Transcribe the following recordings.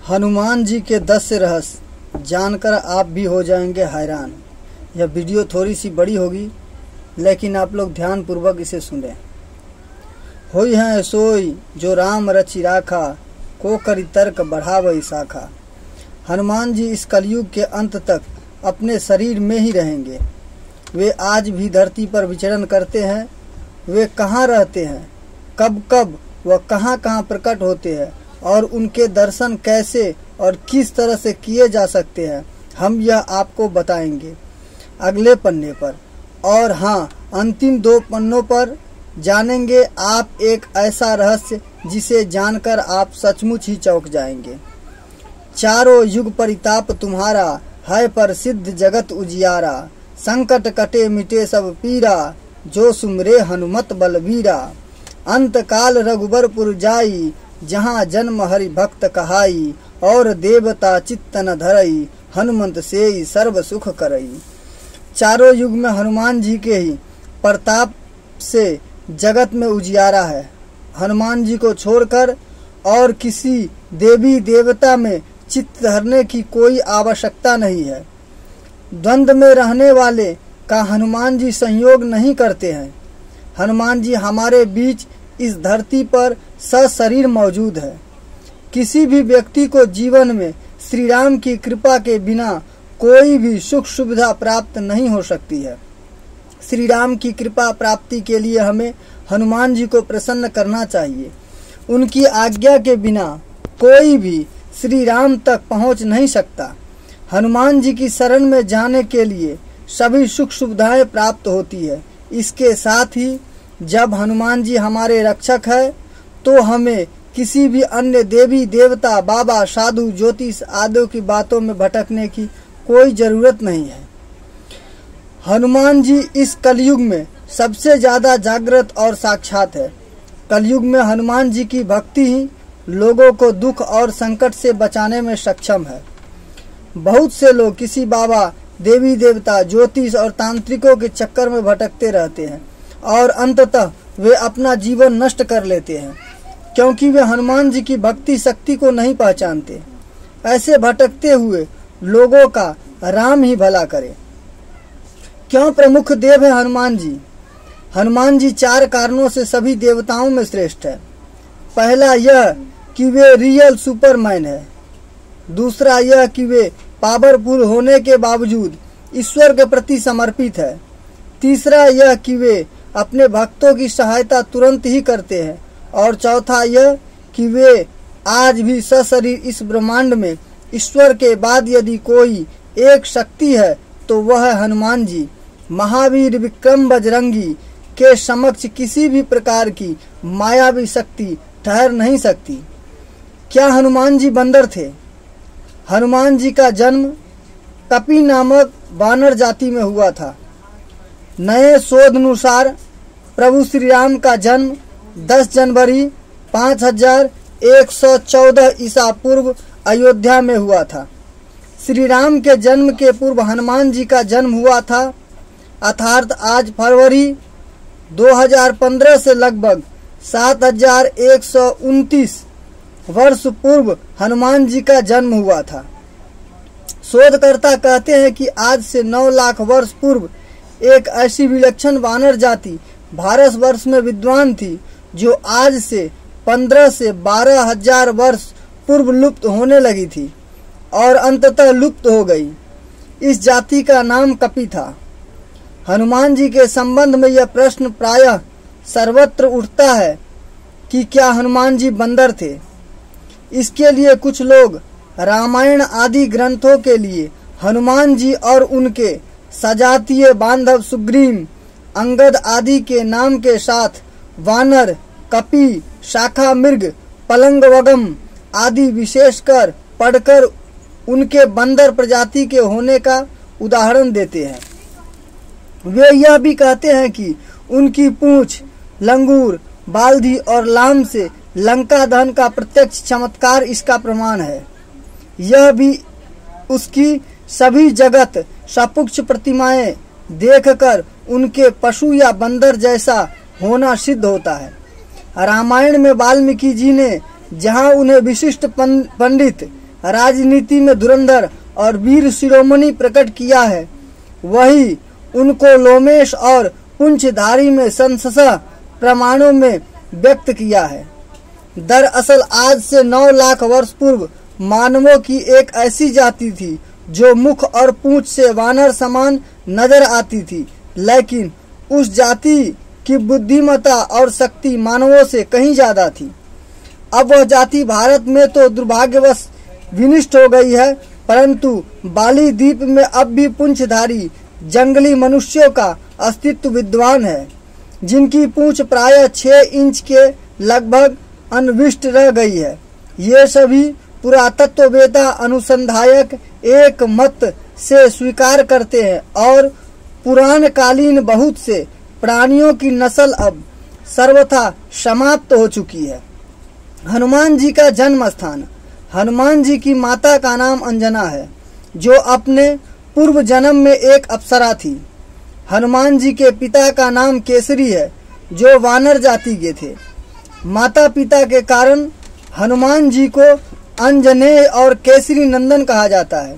हनुमान जी के 10 रहस्य जानकर आप भी हो जाएंगे हैरान। यह वीडियो थोड़ी सी बड़ी होगी, लेकिन आप लोग ध्यान पूर्वक इसे सुनें। होई है सोई जो राम रचि राखा, को करी तर्क बढ़ावई शाखा। हनुमान जी इस कलयुग के अंत तक अपने शरीर में ही रहेंगे। वे आज भी धरती पर विचरण करते हैं। वे कहाँ रहते हैं, कब कब व कहाँ कहाँ प्रकट होते हैं और उनके दर्शन कैसे और किस तरह से किए जा सकते हैं, हम यह आपको बताएंगे अगले पन्ने पर। और हाँ, अंतिम 2 पन्नों पर जानेंगे आप एक ऐसा रहस्य जिसे जानकर आप सचमुच ही चौंक जाएंगे। चारों युग परिताप तुम्हारा, है प्रसिद्ध जगत उजियारा। संकट कटे मिटे सब पीरा, जो सुमरे हनुमत बलबीरा। अंत काल रघुबरपुर जाई, जहाँ जन्म हरि भक्त कहाई। और देवता चित्त न धरई, हनुमंत सेई सर्व सुख करई। चारों युग में हनुमान जी के ही प्रताप से जगत में उजियारा है। हनुमान जी को छोड़कर और किसी देवी देवता में चित्त धरने की कोई आवश्यकता नहीं है। द्वंद्व में रहने वाले का हनुमान जी संयोग नहीं करते हैं। हनुमान जी हमारे बीच इस धरती पर सशरीर मौजूद है। किसी भी व्यक्ति को जीवन में श्री राम की कृपा के बिना कोई भी सुख सुविधा प्राप्त नहीं हो सकती है। श्री राम की कृपा प्राप्ति के लिए हमें हनुमान जी को प्रसन्न करना चाहिए। उनकी आज्ञा के बिना कोई भी श्री राम तक पहुंच नहीं सकता। हनुमान जी की शरण में जाने के लिए सभी सुख सुविधाएं प्राप्त होती है। इसके साथ ही जब हनुमान जी हमारे रक्षक है, तो हमें किसी भी अन्य देवी देवता, बाबा, साधु, ज्योतिष आदि की बातों में भटकने की कोई जरूरत नहीं है। हनुमान जी इस कलयुग में सबसे ज्यादा जागृत और साक्षात है। कलयुग में हनुमान जी की भक्ति ही लोगों को दुख और संकट से बचाने में सक्षम है। बहुत से लोग किसी बाबा, देवी देवता, ज्योतिष और तांत्रिकों के चक्कर में भटकते रहते हैं और अंततः वे अपना जीवन नष्ट कर लेते हैं, क्योंकि वे हनुमान जी की भक्ति शक्ति को नहीं पहचानते। ऐसे भटकते हुए लोगों का राम ही भला करे। क्यों प्रमुख देव है हनुमान जी? हनुमान जी 4 कारणों से सभी देवताओं में श्रेष्ठ है। पहला यह कि वे रियल सुपरमैन है। दूसरा यह कि वे पावरफुल होने के बावजूद ईश्वर के प्रति समर्पित है। तीसरा यह कि वे अपने भक्तों की सहायता तुरंत ही करते हैं। और चौथा यह कि वे आज भी सशरीर इस ब्रह्मांड में ईश्वर के बाद यदि कोई एक शक्ति है तो वह है हनुमान जी। महावीर विक्रम बजरंगी के समक्ष किसी भी प्रकार की मायावी शक्ति ठहर नहीं सकती। क्या हनुमान जी बंदर थे? हनुमान जी का जन्म कपि नामक वानर जाति में हुआ था। नए शोध अनुसार प्रभु श्री राम का जन्म 10 जनवरी 5114 ईसा पूर्व अयोध्या में हुआ था। श्री राम के जन्म के पूर्व हनुमान जी का जन्म हुआ था, अर्थात आज फरवरी 2015 से लगभग 7129 वर्ष पूर्व हनुमान जी का जन्म हुआ था। शोधकर्ता कहते हैं कि आज से 9 लाख वर्ष पूर्व एक ऐसी विलक्षण वानर जाति भारतवर्ष में विद्वान थी, जो आज से 15 से 12 हजार वर्ष पूर्व लुप्त होने लगी थी और अंततः लुप्त हो गई। इस जाति का नाम कपि था। हनुमान जी के संबंध में यह प्रश्न प्रायः सर्वत्र उठता है कि क्या हनुमान जी बंदर थे। इसके लिए कुछ लोग रामायण आदि ग्रंथों के लिए हनुमान जी और उनके सजातीय बांधव सुग्रीव, अंगद आदि के नाम के साथ वानर, कपि, शाखा मृग, पलंगवगम आदि विशेषकर पढ़कर उनके बंदर प्रजाति के होने का उदाहरण देते हैं। वे यह भी कहते हैं कि उनकी पूंछ, लंगूर, बाल्धी और लाम से लंका दहन का प्रत्यक्ष चमत्कार इसका प्रमाण है। यह भी उसकी सभी जगत सपुक्ष प्रतिमाएं देखकर उनके पशु या बंदर जैसा होना सिद्ध होता है। रामायण में वाल्मीकि जी ने जहां उन्हें विशिष्ट पंडित राजनीति में धुरंधर और वीर शिरोमणि प्रकट किया है, वही उनको लोमेश और पुंछधारी में संशय प्रमाणों में व्यक्त किया है। दरअसल आज से 9 लाख वर्ष पूर्व मानवों की एक ऐसी जाति थी जो मुख और पूंछ से वानर समान नजर आती थी, लेकिन उस जाति की बुद्धिमत्ता और शक्ति मानवों से कहीं ज्यादा थी। अब वह जाति भारत में तो दुर्भाग्यवश विनष्ट हो गई है, परंतु बाली द्वीप में अब भी पुंछधारी जंगली मनुष्यों का अस्तित्व विद्यमान है, जिनकी पूंछ प्रायः 6 इंच के लगभग अनविष्ट रह गई है। ये सभी पुरातत्ववेत्ता अनुसंधायक एक मत से स्वीकार करते हैं और पुराणकालीन बहुत से प्राणियों की नस्ल अब सर्वथा समाप्त हो चुकी है। हनुमान जी का जन्म स्थान। हनुमान जी की माता का नाम अंजना है, जो अपने पूर्व जन्म में एक अप्सरा थी। हनुमान जी के पिता का नाम केसरी है, जो वानर जाति के थे। माता पिता के कारण हनुमान जी को अंजनेय और केसरी नंदन कहा जाता है।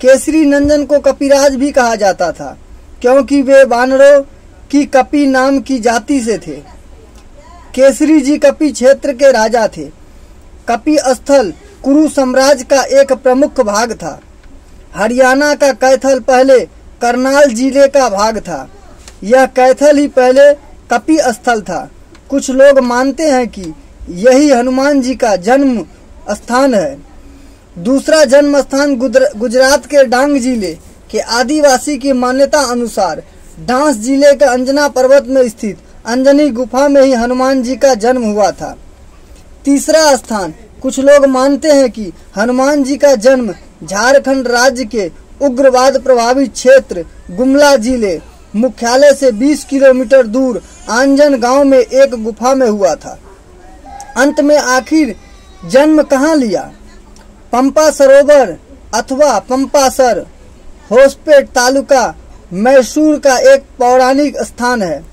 केसरी नंदन को कपिराज भी कहा जाता था, क्योंकि वे वानरों की कपि नाम की जाति से थे। केसरी जी कपि क्षेत्र के राजा थे। कपि स्थल कुरु साम्राज्य का एक प्रमुख भाग था। हरियाणा का कैथल पहले करनाल जिले का भाग था। यह कैथल ही पहले कपि स्थल था। कुछ लोग मानते हैं कि यही हनुमान जी का जन्म स्थान है। दूसरा जन्म स्थान गुजरात के डांग जिले के आदिवासी की मान्यता अनुसार डांस जिले के अंजना पर्वत में स्थित अंजनी गुफा में ही हनुमान जी का जन्म हुआ था। तीसरा स्थान कुछ लोग मानते हैं कि हनुमान जी का जन्म झारखंड राज्य के उग्रवाद प्रभावित क्षेत्र गुमला जिले मुख्यालय से 20 किलोमीटर दूर आंजन गांव में एक गुफा में हुआ था। अंत में आखिर जन्म कहाँ लिया? पंपा सरोवर अथवा पंपासर होसपेट तालुका मैसूर का एक पौराणिक स्थान है।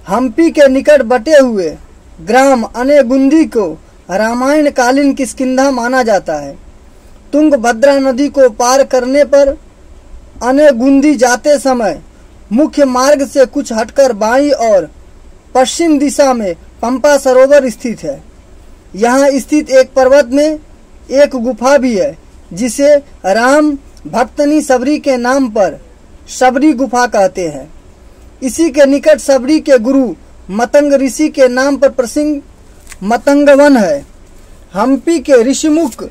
हम्पी के निकट बटे हुए ग्राम अनेगुंदी को रामायण कालीन किष्किंधा माना जाता है। तुंगभद्रा नदी को पार करने पर अनेगुंदी जाते समय मुख्य मार्ग से कुछ हटकर बाईं और पश्चिम दिशा में पंपा सरोवर स्थित है। यहाँ स्थित एक पर्वत में एक गुफा भी है, जिसे राम भक्तनी सबरी के नाम पर सबरी गुफा कहते हैं। इसी के निकट सबरी के गुरु मतंग ऋषि के नाम पर प्रसिद्ध मतंग वन है। हम्पी के ऋषिमुख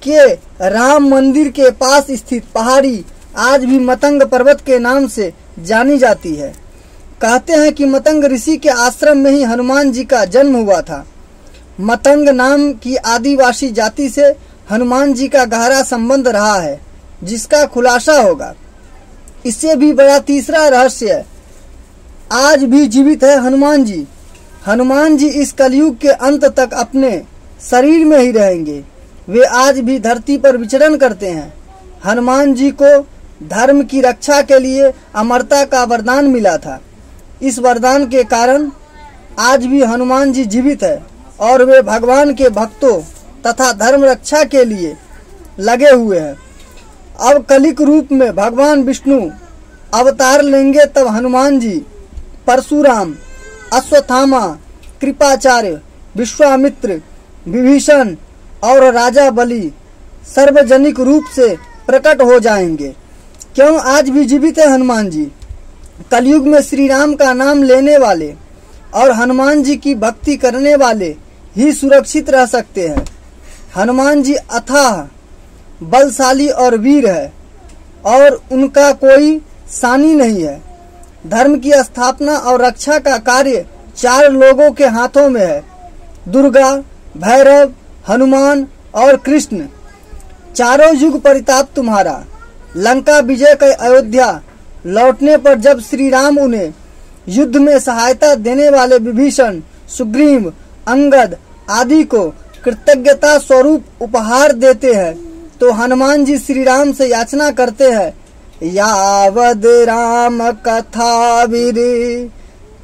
के राम मंदिर के पास स्थित पहाड़ी आज भी मतंग पर्वत के नाम से जानी जाती है। कहते हैं कि मतंग ऋषि के आश्रम में ही हनुमान जी का जन्म हुआ था। मतंग नाम की आदिवासी जाति से हनुमान जी का गहरा संबंध रहा है, जिसका खुलासा होगा। इससे भी बड़ा तीसरा रहस्य है, आज भी जीवित है हनुमान जी। हनुमान जी इस कलयुग के अंत तक अपने शरीर में ही रहेंगे। वे आज भी धरती पर विचरण करते हैं। हनुमान जी को धर्म की रक्षा के लिए अमरता का वरदान मिला था। इस वरदान के कारण आज भी हनुमान जी जीवित है और वे भगवान के भक्तों तथा धर्म रक्षा के लिए लगे हुए हैं। अब कलिक रूप में भगवान विष्णु अवतार लेंगे, तब हनुमान जी, परशुराम, अश्वत्थामा, कृपाचार्य, विश्वामित्र, विभीषण और राजा बलि सार्वजनिक रूप से प्रकट हो जाएंगे। क्यों आज भी जीवित है हनुमान जी? कलयुग में श्री राम का नाम लेने वाले और हनुमान जी की भक्ति करने वाले ही सुरक्षित रह सकते हैं। हनुमान जी अथाह बलशाली और वीर है और उनका कोई सानी नहीं है। धर्म की स्थापना और रक्षा का कार्य 4 लोगों के हाथों में है, दुर्गा, भैरव, हनुमान और कृष्ण। चारों युग परिताप तुम्हारा। लंका विजय कर अयोध्या लौटने पर जब श्री राम उन्हें युद्ध में सहायता देने वाले विभीषण, सुग्रीव, अंगद आदि को कृतज्ञता स्वरूप उपहार देते हैं, तो हनुमान जी श्री राम से याचना करते हैं, यावद राम कथा वीर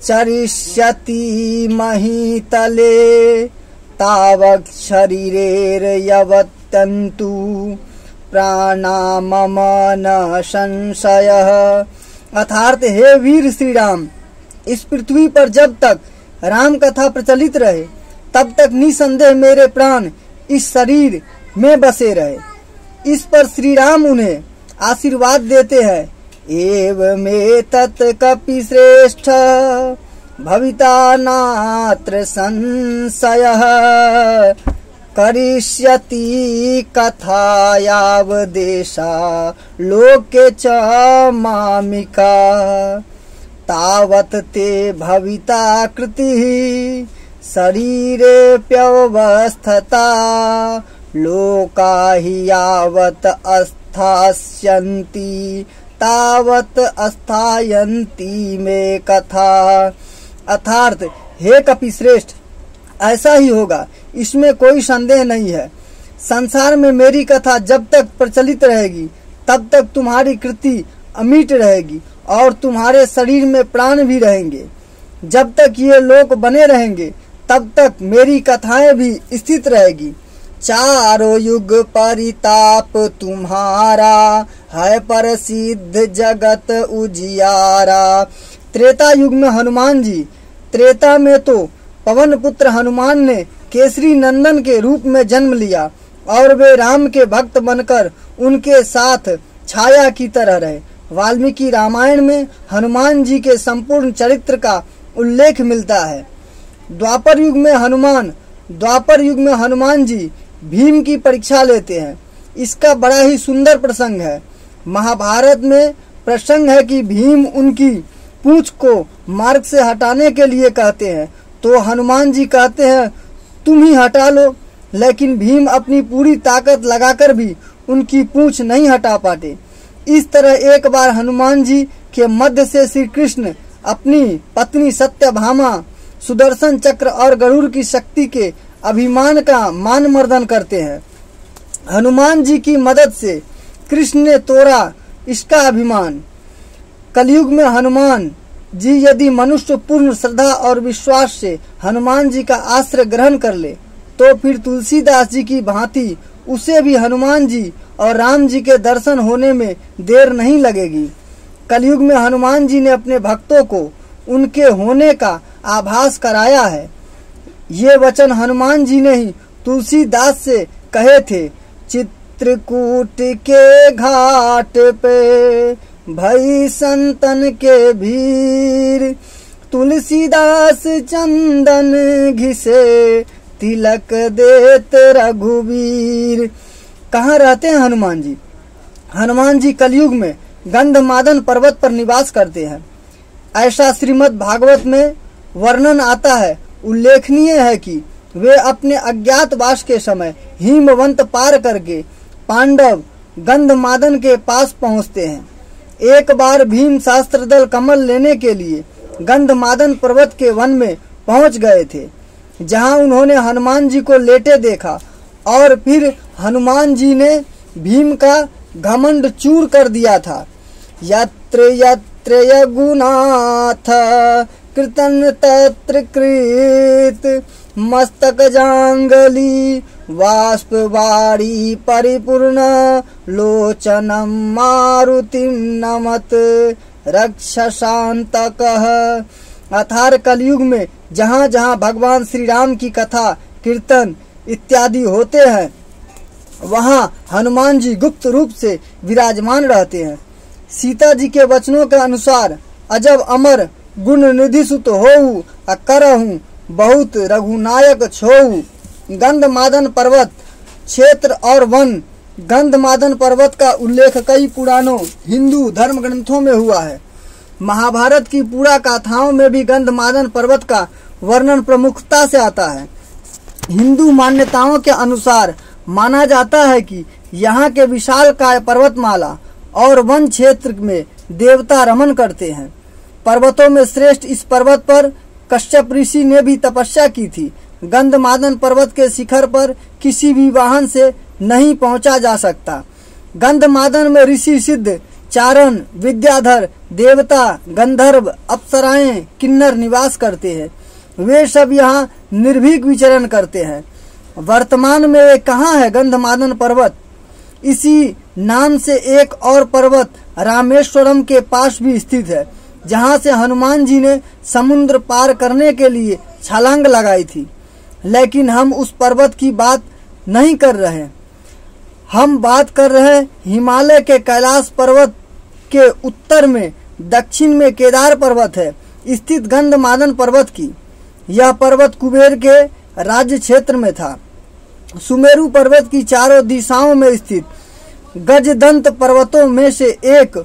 चरिष्यति महीतले तावत् शरीरेर्यवत्यन्तु प्राणा मम न संशयः। अर्थात हे वीर श्री राम, इस पृथ्वी पर जब तक राम कथा प्रचलित रहे तब तक निसंदेह मेरे प्राण इस शरीर में बसे रहे। इस पर श्री राम उन्हें आशीर्वाद देते हैं, एवमेतत् कपिश्रेष्ठ भविता नात्र संशयः करिष्यति कथायावदेशा लोके च मामिका तावत् ते भविता कृतिः शरीरेऽप्यवस्थता लोका हि यावत् अस्थास्यन्ति तावत् अस्थायन्ति मे कथा। अर्थात हे कपिश्रेष्ठ, ऐसा ही होगा, इसमें कोई संदेह नहीं है। संसार में मेरी कथा जब तक प्रचलित रहेगी तब तक तुम्हारी कृति अमिट रहेगी और तुम्हारे शरीर में प्राण भी रहेंगे। जब तक ये लोक बने रहेंगे तब तक मेरी कथाएं भी स्थित रहेगी। चारों युग परिताप तुम्हारा है प्रसिद्ध जगत उजियारा। त्रेता युग में हनुमान जी, त्रेता में तो पवन पुत्र हनुमान ने केसरी नंदन के रूप में जन्म लिया और वे राम के भक्त बनकर उनके साथ छाया की तरह रहे। वाल्मीकि रामायण में हनुमान जी के संपूर्ण चरित्र का उल्लेख मिलता है। द्वापर युग में हनुमान जी भीम की परीक्षा लेते हैं। इसका बड़ा ही सुंदर प्रसंग है। महाभारत में प्रसंग है कि भीम उनकी पूंछ को मार्ग से हटाने के लिए कहते हैं तो हनुमान जी कहते हैं तुम ही हटा लो, लेकिन भीम अपनी पूरी ताकत लगाकर भी उनकी पूंछ नहीं हटा पाते। इस तरह एक बार हनुमान जी के मध्य से श्री कृष्ण अपनी पत्नी सत्यभामा, सुदर्शन चक्र और गरुड़ की शक्ति के अभिमान का मान मर्दन करते हैं। हनुमान जी की मदद से कृष्ण ने तोड़ा इसका अभिमान। कलयुग में हनुमान जी यदि मनुष्य पूर्ण श्रद्धा और विश्वास से हनुमान जी का आश्रय ग्रहण कर ले तो फिर तुलसीदास जी की भांति उसे भी हनुमान जी और राम जी के दर्शन होने में देर नहीं लगेगी। कलयुग में हनुमान जी ने अपने भक्तों को उनके होने का आभास कराया है। ये वचन हनुमान जी ने ही तुलसीदास से कहे थे। चित्रकूट के घाट पे भई संतन के भीर, तुलसीदास चंदन घिसे तिलक देत रघुवीर। कहाँ रहते हैं हनुमान जी? हनुमान जी कलयुग में गंधमादन पर्वत पर निवास करते हैं। ऐसा श्रीमद् भागवत में वर्णन आता है। उल्लेखनीय है कि वे अपने अज्ञातवास के समय हिमवंत पार करके पांडव गंधमादन के पास पहुंचते हैं। एक बार भीम शास्त्रदल कमल लेने के लिए गंधमादन पर्वत के वन में पहुंच गए थे, जहां उन्होंने हनुमान जी को लेटे देखा और फिर हनुमान जी ने भीम का घमंड चूर कर दिया था। यत्र यत्र यगुनाथ कृतन तत्र कृत मस्तक जांगली वाष्पवारी परिपूर्ण लोचनम मारुतिम नमत रक्षशांतकः। अर्थात कलयुग में जहाँ जहाँ भगवान श्री राम की कथा कीर्तन इत्यादि होते हैं वहाँ हनुमान जी गुप्त रूप से विराजमान रहते हैं। सीता जी के वचनों के अनुसार अजब अमर गुण निधि सुत होऊ करहूँ बहुत रघुनायक छोऊ। गंधमादन पर्वत क्षेत्र और वन। गंधमादन पर्वत का उल्लेख कई पुराणों हिंदू धर्म ग्रंथों में हुआ है। महाभारत की पुरा गाथाओं में भी गंधमादन पर्वत का वर्णन प्रमुखता से आता है। हिंदू मान्यताओं के अनुसार माना जाता है कि यहाँ के विशालकाय पर्वतमाला और वन क्षेत्र में देवता रमन करते हैं। पर्वतों में श्रेष्ठ इस पर्वत पर कश्यप ऋषि ने भी तपस्या की थी। गंधमादन पर्वत के शिखर पर किसी भी वाहन से नहीं पहुंचा जा सकता। गंधमादन में ऋषि सिद्ध, चारण, विद्याधर, देवता, गंधर्व, अप्सराएं, किन्नर निवास करते हैं। वे सब यहाँ निर्भीक विचरण करते हैं। वर्तमान में वे कहाँ है गंधमादन पर्वत? इसी नाम से एक और पर्वत रामेश्वरम के पास भी स्थित है, जहाँ से हनुमान जी ने समुद्र पार करने के लिए छलांग लगाई थी। लेकिन हम उस पर्वत की बात नहीं कर रहे। हम बात कर रहे हैं हिमालय के कैलाश पर्वत के उत्तर में दक्षिण में केदार पर्वत है स्थित गंधमादन पर्वत की। यह पर्वत कुबेर के राज्य क्षेत्र में था। सुमेरु पर्वत की चारों दिशाओं में स्थित गजदंत पर्वतों में से एक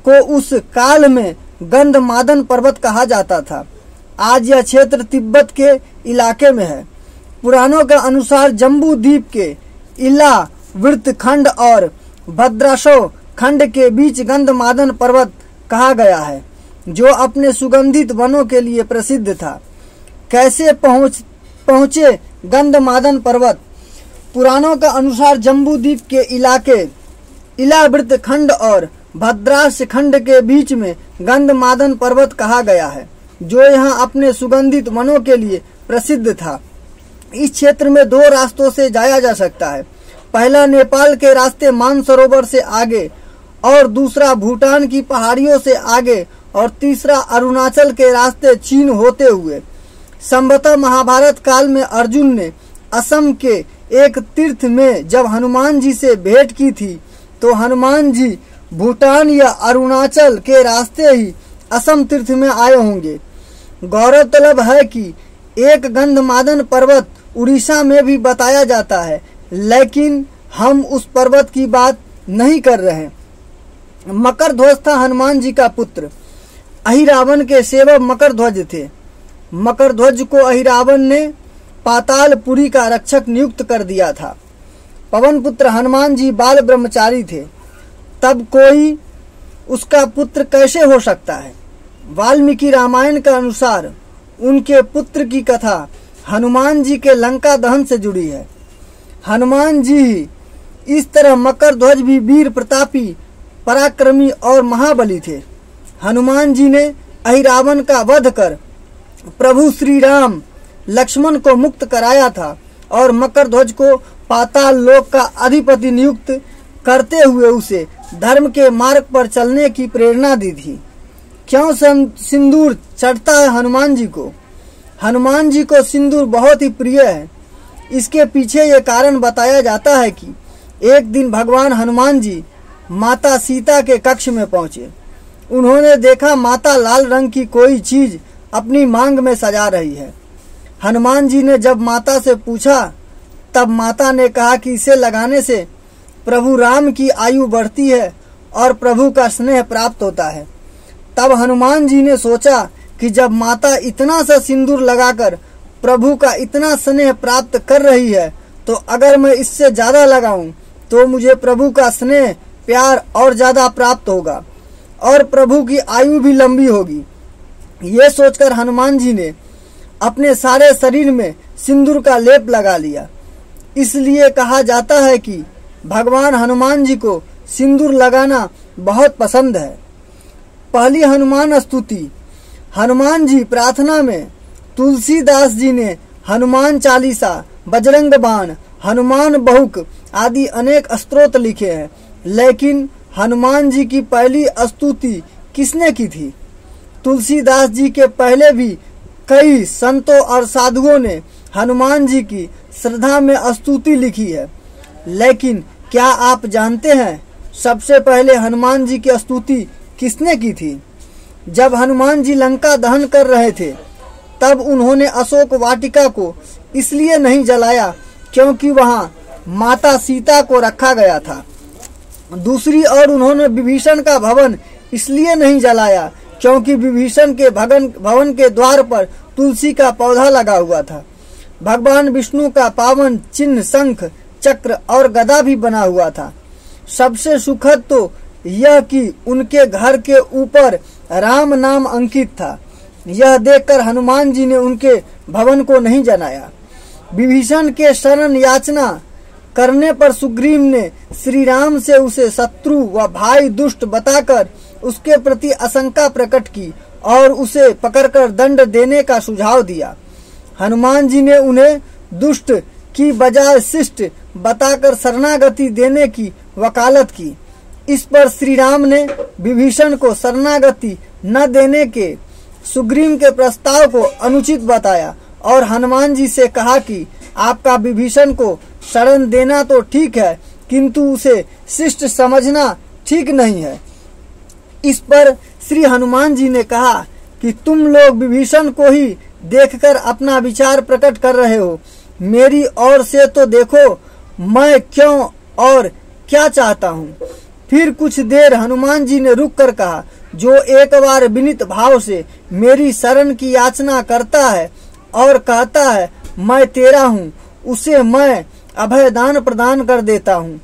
को उस काल में गंधमादन पर्वत कहा जाता था। आज यह क्षेत्र तिब्बत के इलाके में है। पुराणों के अनुसार जम्बू द्वीप के इला वृत्त खंड और भद्राशो खंड के बीच गंधमादन पर्वत कहा गया है, जो अपने सुगंधित वनों के लिए प्रसिद्ध था। कैसे पहुँचे गंधमादन पर्वत? पुराणों के अनुसार जम्बू द्वीप के इलाके इलावृत खंड और भद्राश खंड के बीच में गंधमादन पर्वत कहा गया है, जो यहाँ अपने सुगंधित वनों के लिए प्रसिद्ध था। इस क्षेत्र में दो रास्तों से जाया जा सकता है। पहला नेपाल के रास्ते मानसरोवर से आगे और दूसरा भूटान की पहाड़ियों से आगे और तीसरा अरुणाचल के रास्ते चीन होते हुए। संभवतः महाभारत काल में अर्जुन ने असम के एक तीर्थ में जब हनुमान जी से भेंट की थी, तो हनुमान जी भूटान या अरुणाचल के रास्ते ही असम तीर्थ में आए होंगे। गौरतलब है कि एक गंधमादन पर्वत उड़ीसा में भी बताया जाता है, लेकिन हम उस पर्वत की बात नहीं कर रहे। मकरध्वज था हनुमान जी का पुत्र। अहिरावण के सेवक मकरध्वज थे। मकरध्वज को अहिरावण ने पातालपुरी का रक्षक नियुक्त कर दिया था। पवन पुत्र हनुमान जी बाल ब्रह्मचारी थे, तब कोई उसका पुत्र कैसे हो सकता है? वाल्मीकि रामायण के अनुसार उनके पुत्र की कथा हनुमान जी के लंका दहन से जुड़ी है। हनुमान जी इस तरह मकरध्वज भी वीर प्रतापी, पराक्रमी और महाबली थे। हनुमान जी ने अहिरावण का वध कर प्रभु श्री राम लक्ष्मण को मुक्त कराया था और मकरध्वज को पाताल लोक का अधिपति नियुक्त करते हुए उसे धर्म के मार्ग पर चलने की प्रेरणा दी थी। क्यों सिंदूर चढ़ता है हनुमान जी को? हनुमान जी को सिंदूर बहुत ही प्रिय है। इसके पीछे ये कारण बताया जाता है कि एक दिन भगवान हनुमान जी माता सीता के कक्ष में पहुंचे। उन्होंने देखा माता लाल रंग की कोई चीज अपनी मांग में सजा रही है। हनुमान जी ने जब माता से पूछा, तब माता ने कहा कि इसे लगाने से प्रभु राम की आयु बढ़ती है और प्रभु का स्नेह प्राप्त होता है। तब हनुमान जी ने सोचा कि जब माता इतना सा सिंदूर लगाकर प्रभु का इतना स्नेह प्राप्त कर रही है, तो अगर मैं इससे ज्यादा लगाऊं तो मुझे प्रभु का स्नेह प्यार और ज्यादा प्राप्त होगा और प्रभु की आयु भी लंबी होगी। ये सोचकर हनुमान जी ने अपने सारे शरीर में सिंदूर का लेप लगा लिया। इसलिए कहा जाता है कि भगवान हनुमान जी को सिंदूर लगाना बहुत पसंद है। पहली हनुमान स्तुति। हनुमान जी प्रार्थना में तुलसीदास जी ने हनुमान चालीसा, बजरंग बाण, हनुमान बहुक आदि अनेक स्तोत्र लिखे हैं, लेकिन हनुमान जी की पहली स्तुति किसने की थी? तुलसीदास जी के पहले भी कई संतों और साधुओं ने हनुमान जी की श्रद्धा में स्तुति लिखी है, लेकिन क्या आप जानते हैं सबसे पहले हनुमान जी की स्तुति किसने की थी? जब हनुमान जी लंका दहन कर रहे थे, तब उन्होंने अशोक वाटिका को इसलिए नहीं जलाया क्योंकि वहां माता सीता को रखा गया था। दूसरी ओर उन्होंने विभीषण का भवन इसलिए नहीं जलाया क्योंकि विभीषण के भवन के द्वार पर तुलसी का पौधा लगा हुआ था। भगवान विष्णु का पावन चिन्ह शंख, चक्र और गदा भी बना हुआ था। सबसे सुखद तो यह कि उनके घर के ऊपर राम नाम अंकित था। यह देखकर हनुमान जी ने उनके भवन को नहीं जलाया। विभीषण के शरण याचना करने पर सुग्रीव ने श्री राम से उसे शत्रु व भाई दुष्ट बताकर उसके प्रति आशंका प्रकट की और उसे पकड़कर दंड देने का सुझाव दिया। हनुमान जी ने उन्हें दुष्ट की बजाय शिष्ट बताकर शरणागति देने की वकालत की। इस पर श्री राम ने विभीषण को शरणागति न देने के सुग्रीव के प्रस्ताव को अनुचित बताया और हनुमान जी से कहा कि आपका विभीषण को शरण देना तो ठीक है, किंतु उसे शिष्ट समझना ठीक नहीं है। इस पर श्री हनुमान जी ने कहा कि तुम लोग विभीषण को ही देखकर अपना विचार प्रकट कर रहे हो, मेरी ओर से तो देखो मैं क्यों और क्या चाहता हूँ। फिर कुछ देर हनुमान जी ने रुक कर कहा, जो एक बार विनीत भाव से मेरी शरण की याचना करता है और कहता है मैं तेरा हूँ, उसे मैं अभय दान प्रदान कर देता हूँ।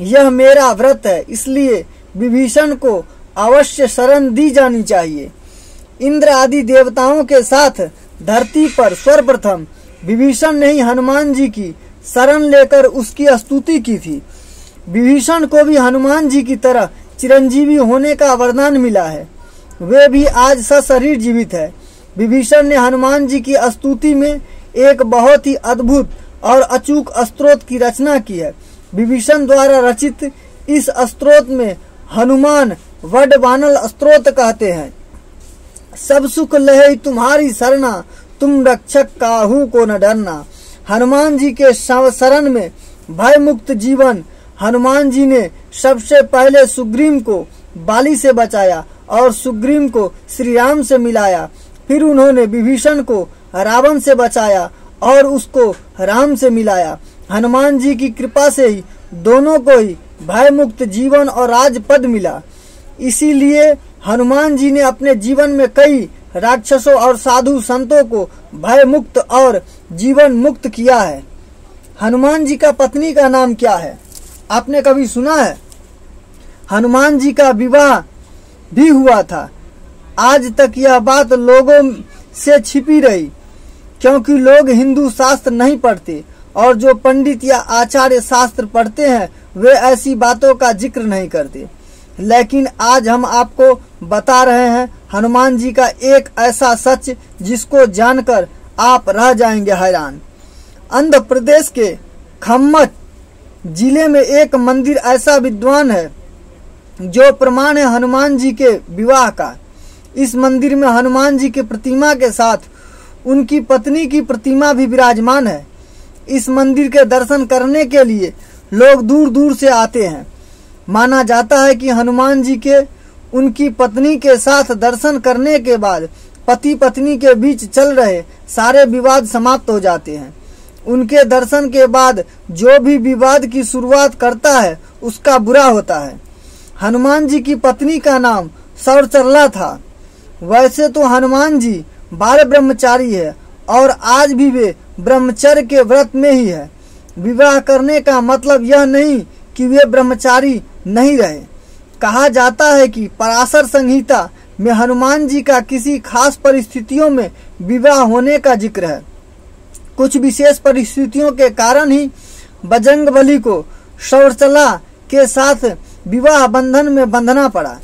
यह मेरा व्रत है, इसलिए विभीषण को अवश्य शरण दी जानी चाहिए। इंद्र आदि देवताओं के साथ धरती पर सर्वप्रथम विभीषण ने ही हनुमान जी की शरण लेकर उसकी स्तुति की थी। विभीषण को भी हनुमान जी की तरह चिरंजीवी होने का वरदान मिला है। वे भी आज सशरीर जीवित है। विभीषण ने हनुमान जी की स्तुति में एक बहुत ही अद्भुत और अचूक स्तोत्र की रचना की है। विभीषण द्वारा रचित इस स्तोत्र में हनुमान वडबानल स्तोत्र कहते हैं। सब सुख लहे तुम्हारी शरणा, तुम रक्षक काहू को न डरना। हनुमान जी के शरण में भय मुक्त जीवन। हनुमान जी ने सबसे पहले सुग्रीव को बाली से बचाया और सुग्रीव को श्री राम से मिलाया। फिर उन्होंने विभीषण को रावण से बचाया और उसको राम से मिलाया। हनुमान जी की कृपा से ही दोनों को ही भय मुक्त जीवन और राजपद मिला। इसीलिए हनुमान जी ने अपने जीवन में कई राक्षसों और साधु संतों को भय मुक्त और जीवन मुक्त किया है। हनुमान जी का पत्नी का नाम क्या है, आपने कभी सुना है? हनुमान जी का विवाह भी हुआ था। आज तक यह बात लोगों से छिपी रही, क्योंकि लोग हिंदू शास्त्र नहीं पढ़ते और जो पंडित या आचार्य शास्त्र पढ़ते हैं वे ऐसी बातों का जिक्र नहीं करते। लेकिन आज हम आपको बता रहे हैं हनुमान जी का एक ऐसा सच जिसको जानकर आप रह जाएंगे हैरान। आंध्र प्रदेश के खम्मत जिले में एक मंदिर ऐसा विद्वान है जो प्रमाण है हनुमान जी के विवाह का। इस मंदिर में हनुमान जी की प्रतिमा के साथ उनकी पत्नी की प्रतिमा भी विराजमान है। इस मंदिर के दर्शन करने के लिए लोग दूर दूर से आते हैं। माना जाता है कि हनुमान जी के उनकी पत्नी के साथ दर्शन करने के बाद पति पत्नी के बीच चल रहे सारे विवाद समाप्त हो जाते हैं। उनके दर्शन के बाद जो भी विवाद की शुरुआत करता है उसका बुरा होता है। हनुमान जी की पत्नी का नाम सौरचरला था। वैसे तो हनुमान जी 12 ब्रह्मचारी है और आज भी वे ब्रह्मचर्य के व्रत में ही है। विवाह करने का मतलब यह नहीं कि वे ब्रह्मचारी नहीं रहे। कहा जाता है कि पराशर संहिता में हनुमान जी का किसी खास परिस्थितियों में विवाह होने का जिक्र है। कुछ विशेष परिस्थितियों के कारण ही बजरंगबली को सौरचला के साथ विवाह बंधन में बंधना पड़ा।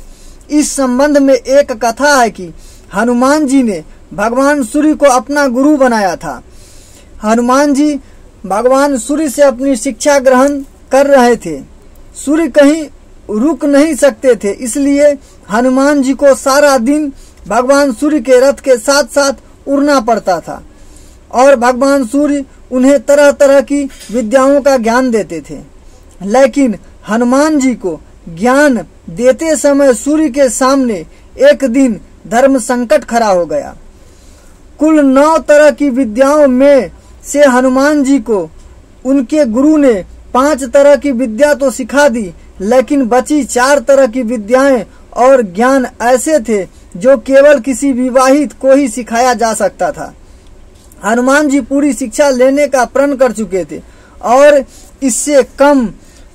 इस संबंध में एक कथा है कि हनुमान जी ने भगवान सूर्य को अपना गुरु बनाया था। हनुमान जी भगवान सूर्य से अपनी शिक्षा ग्रहण कर रहे थे। सूर्य कहीं रुक नहीं सकते थे, इसलिए हनुमान जी को सारा दिन भगवान सूर्य के रथ के साथ साथ उड़ना पड़ता था और भगवान सूर्य उन्हें तरह तरह की विद्याओं का ज्ञान देते थे। लेकिन हनुमान जी को ज्ञान देते समय सूर्य के सामने एक दिन धर्म संकट खड़ा हो गया। कुल 9 तरह की विद्याओं में से हनुमान जी को उनके गुरु ने 5 तरह की विद्या तो सिखा दी, लेकिन बची 4 तरह की विद्याएं और ज्ञान ऐसे थे जो केवल किसी विवाहित को ही सिखाया जा सकता था। हनुमान जी पूरी शिक्षा लेने का प्रण कर चुके थे और इससे कम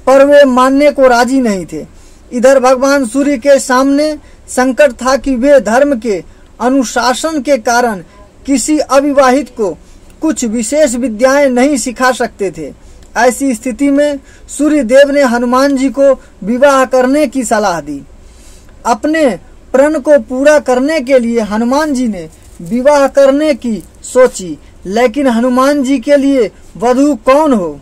पर वे मानने को राजी नहीं थे। इधर भगवान सूर्य के सामने संकट था कि वे धर्म के अनुशासन के कारण किसी अविवाहित को कुछ विशेष विद्याएं नहीं सिखा सकते थे। ऐसी स्थिति में सूर्य देव ने हनुमान जी को विवाह करने की सलाह दी। अपने प्रण को पूरा करने के लिए हनुमान जी ने विवाह करने की सोची, लेकिन हनुमान जी के लिए वधू कौन हो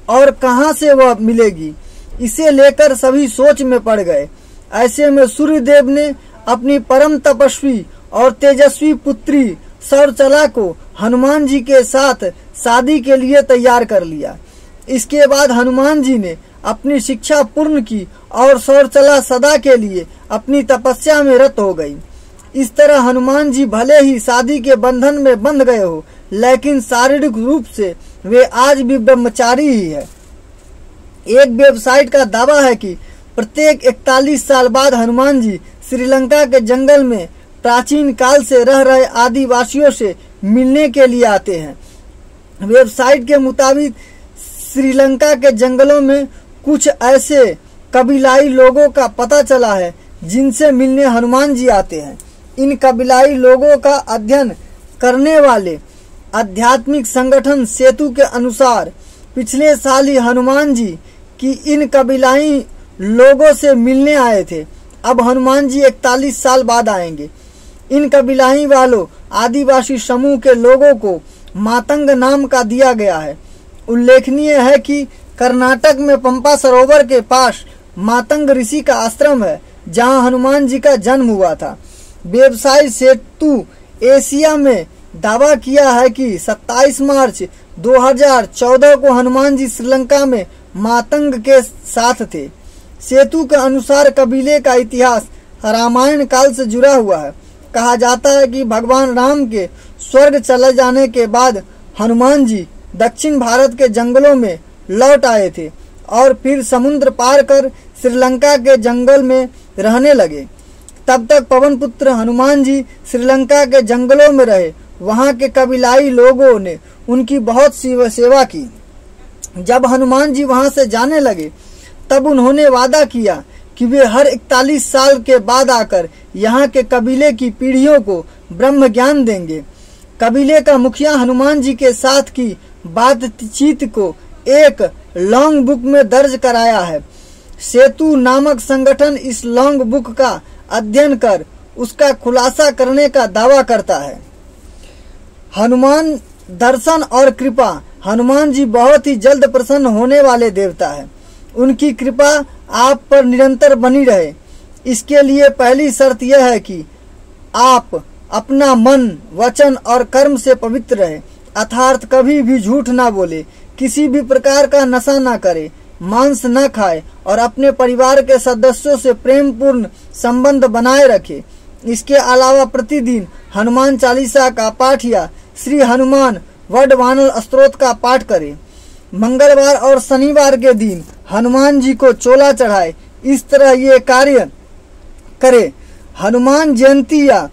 और कहाँ से वह मिलेगी, इसे लेकर सभी सोच में पड़ गए। ऐसे में सूर्यदेव ने अपनी परम तपस्वी और तेजस्वी पुत्री सौरचला को हनुमान जी के साथ शादी के लिए तैयार कर लिया। इसके बाद हनुमान जी ने अपनी शिक्षा पूर्ण की और सौरचला सदा के लिए अपनी तपस्या में रत हो गई। इस तरह हनुमान जी भले ही शादी के बंधन में बंध गए हो, लेकिन शारीरिक रूप से वे आज भी ब्रह्मचारी ही है। एक वेबसाइट का दावा है कि प्रत्येक 41 साल बाद हनुमान जी श्रीलंका के जंगल में प्राचीन काल से रह रहे आदिवासियों से मिलने के लिए आते हैं। वेबसाइट के मुताबिक श्रीलंका के जंगलों में कुछ ऐसे कबीलाई लोगों का पता चला है जिनसे मिलने हनुमान जी आते हैं। इन कबीलाई लोगों का अध्ययन करने वाले आध्यात्मिक संगठन सेतु के अनुसार पिछले साल ही हनुमान जी की इन कबीलाई लोगों से मिलने आए थे। अब हनुमान जी 41 साल बाद आएंगे। इन कबीलाई वालों आदिवासी समूह के लोगों को मातंग नाम का दिया गया है। उल्लेखनीय है कि कर्नाटक में पंपा सरोवर के पास मातंग ऋषि का आश्रम है, जहां हनुमान जी का जन्म हुआ था। वेबसाइट सेतु एशिया में दावा किया है कि 27 मार्च 2014 को हनुमान जी श्रीलंका में मातंग के साथ थे। सेतु के अनुसार कबीले का इतिहास रामायण काल से जुड़ा हुआ है। कहा जाता है कि भगवान राम के स्वर्ग चले जाने के बाद हनुमान जी दक्षिण भारत के जंगलों में लौट आए थे और फिर समुद्र पार कर श्रीलंका के जंगल में रहने लगे। तब तक पवन पुत्र हनुमान जी श्रीलंका के जंगलों में रहे। वहां के कबीलाई लोगों ने उनकी बहुत सेवा की। जब हनुमान जी वहां से जाने लगे तब उन्होंने वादा किया कि वे हर 41 साल के बाद आकर यहाँ के कबीले की पीढ़ियों को ब्रह्म ज्ञान देंगे। कबीले का मुखिया हनुमान जी के साथ की बातचीत को एक लॉन्ग बुक में दर्ज कराया है। सेतु नामक संगठन इस लॉन्ग बुक का अध्ययन कर उसका खुलासा करने का दावा करता है। हनुमान दर्शन और कृपा। हनुमान जी बहुत ही जल्द प्रसन्न होने वाले देवता है। उनकी कृपा आप पर निरंतर बनी रहे। इसके लिए पहली शर्त यह है कि आप अपना मन, वचन और कर्म से पवित्र रहे, अर्थात कभी भी झूठ ना बोले, किसी भी प्रकार का नशा ना करे, मांस न खाए और अपने परिवार के सदस्यों से प्रेम पूर्ण संबंध बनाए रखे। इसके अलावा प्रतिदिन हनुमान चालीसा का पाठ या श्री हनुमान वर्धमानल स्तोत्र का पाठ करें। मंगलवार और शनिवार के दिन हनुमान जी को चोला चढ़ाए। इस तरह ये कार्य करे। हनुमान जयंती या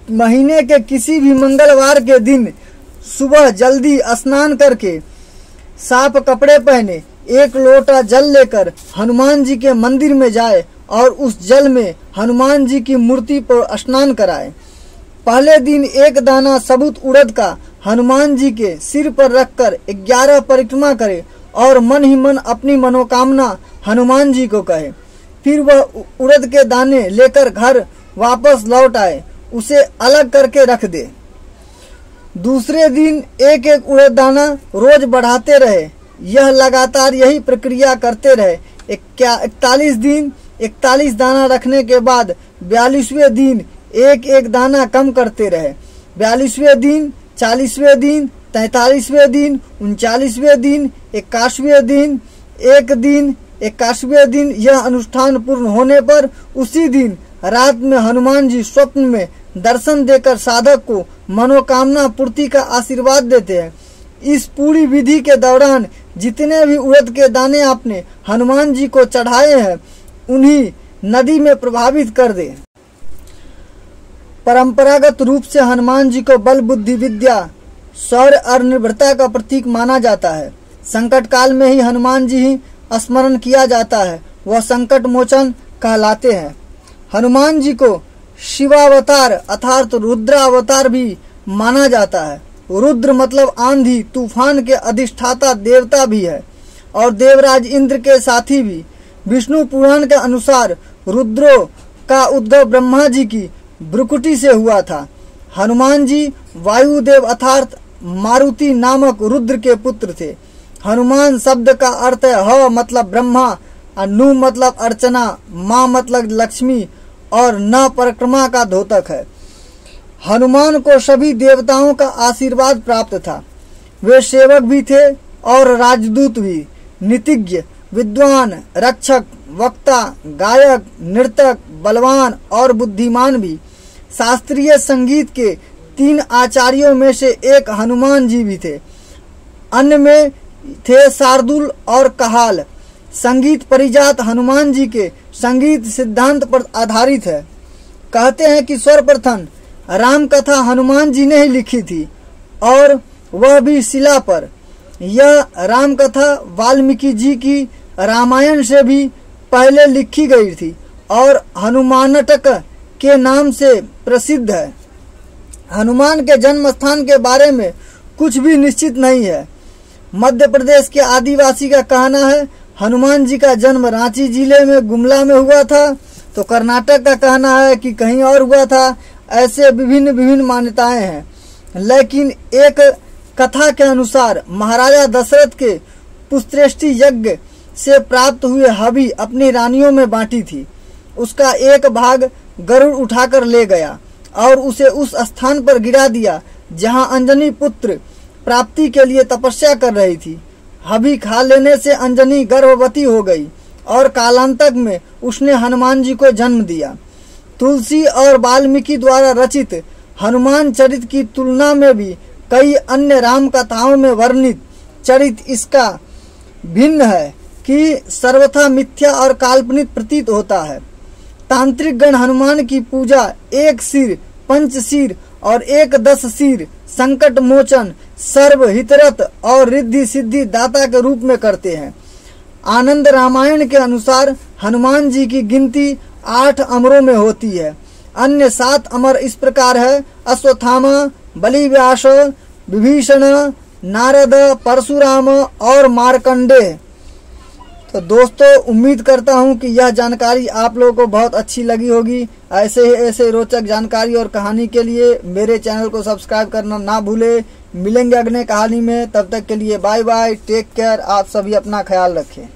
महीने के किसी भी मंगलवार के दिन सुबह जल्दी स्नान करके साफ कपड़े पहने एक लोटा जल लेकर हनुमान जी के मंदिर में जाए और उस जल में हनुमान जी की मूर्ति पर स्नान कराए। पहले दिन एक दाना सबूत उड़द का हनुमान जी के सिर पर रखकर 11 परिक्रमा करे और मन ही मन अपनी मनोकामना हनुमान जी को कहे। फिर वह उड़द के दाने लेकर घर वापस लौट आए, उसे अलग करके रख दे। दूसरे दिन एक एक उड़द दाना रोज बढ़ाते रहे। यह लगातार यही प्रक्रिया करते रहे। 41 दिन 41 दाना रखने के बाद 42वें दिन एक एक दाना कम करते रहे। 42वें दिन, 40वें दिन, 43वें दिन, 39वें दिन, 81वें दिन, एक दिन 81वें दिन। यह अनुष्ठान पूर्ण होने पर उसी दिन रात में हनुमान जी स्वप्न में दर्शन देकर साधक को मनोकामना पूर्ति का आशीर्वाद देते हैं। इस पूरी विधि के दौरान जितने भी उड़द के दाने आपने हनुमान जी को चढ़ाए हैं उन्हीं नदी में प्रभावित कर दे। परंपरागत रूप से हनुमान जी को बल, बुद्धि, विद्या, शौर्य और निर्भरता का प्रतीक माना जाता है। संकट काल में ही हनुमान जी ही स्मरण किया जाता है, वह संकट मोचन कहलाते हैं। हनुमान जी को शिवावतार अर्थात रुद्रावतार भी माना जाता है। रुद्र मतलब आंधी तूफान के अधिष्ठाता देवता भी है और देवराज इंद्र के साथी भी। विष्णु पुराण के अनुसार रुद्रो का उद्भव ब्रह्मा जी की भ्रुकुटी से हुआ था। हनुमान जी वायुदेव अर्थात मारुति नामक रुद्र के पुत्र थे। हनुमान शब्द का अर्थ है ह मतलब ब्रह्मा, नु मतलब अर्चना, माँ मतलब लक्ष्मी और न परिक्रमा का द्योतक है। हनुमान को सभी देवताओं का आशीर्वाद प्राप्त था। वे सेवक भी थे और राजदूत भी, नीतिज्ञ, विद्वान, रक्षक, वक्ता, गायक, नर्तक, बलवान और बुद्धिमान भी। शास्त्रीय संगीत के 3 आचार्यों में से एक हनुमान जी भी थे। अन्य में थे शार्दुल और कहाल। संगीत परिजात हनुमान जी के संगीत सिद्धांत पर आधारित है। कहते हैं कि सर्वप्रथम राम कथा हनुमान जी ने ही लिखी थी और वह भी शिला पर। यह राम कथा वाल्मीकि जी की रामायण से भी पहले लिखी गई थी और हनुमानटक के नाम से प्रसिद्ध है। हनुमान के जन्म स्थान के बारे में कुछ भी निश्चित नहीं है। मध्य प्रदेश के आदिवासी का कहना है हनुमान जी का जन्म रांची जिले में गुमला में हुआ था, तो कर्नाटक का कहना है कि कहीं और हुआ था। ऐसे विभिन्न मान्यताएं हैं, लेकिन एक कथा के अनुसार महाराजा दशरथ के पुत्रष्टि यज्ञ से प्राप्त हुए हवि अपनी रानियों में बांटी थी। उसका एक भाग गरुड़ उठाकर ले गया और उसे उस स्थान पर गिरा दिया जहां अंजनी पुत्र प्राप्ति के लिए तपस्या कर रही थी। हवि खा लेने से अंजनी गर्भवती हो गई और कालांतक में उसने हनुमान जी को जन्म दिया। तुलसी और वाल्मीकि द्वारा रचित हनुमान चरित की तुलना में भी कई अन्य राम कथाओं में वर्णित चरित इसका भिन्न है कि सर्वथा मिथ्या और काल्पनिक प्रतीत होता है। तांत्रिक गण हनुमान की पूजा 1 सिर, 5 सिर और 10 सिर, संकट मोचन, सर्व हितरत और रिद्धि सिद्धि दाता के रूप में करते हैं। आनंद रामायण के अनुसार हनुमान जी की गिनती 8 अमरों में होती है। अन्य 7 अमर इस प्रकार है: अश्वत्थामा, बलिव्यास, विभीषण, नारद, परशुराम और मार्कंडेय। तो दोस्तों, उम्मीद करता हूं कि यह जानकारी आप लोगों को बहुत अच्छी लगी होगी। ऐसे रोचक जानकारी और कहानी के लिए मेरे चैनल को सब्सक्राइब करना ना भूले। मिलेंगे अगले कहानी में, तब तक के लिए बाय बाय, टेक केयर। आप सभी अपना ख्याल रखें।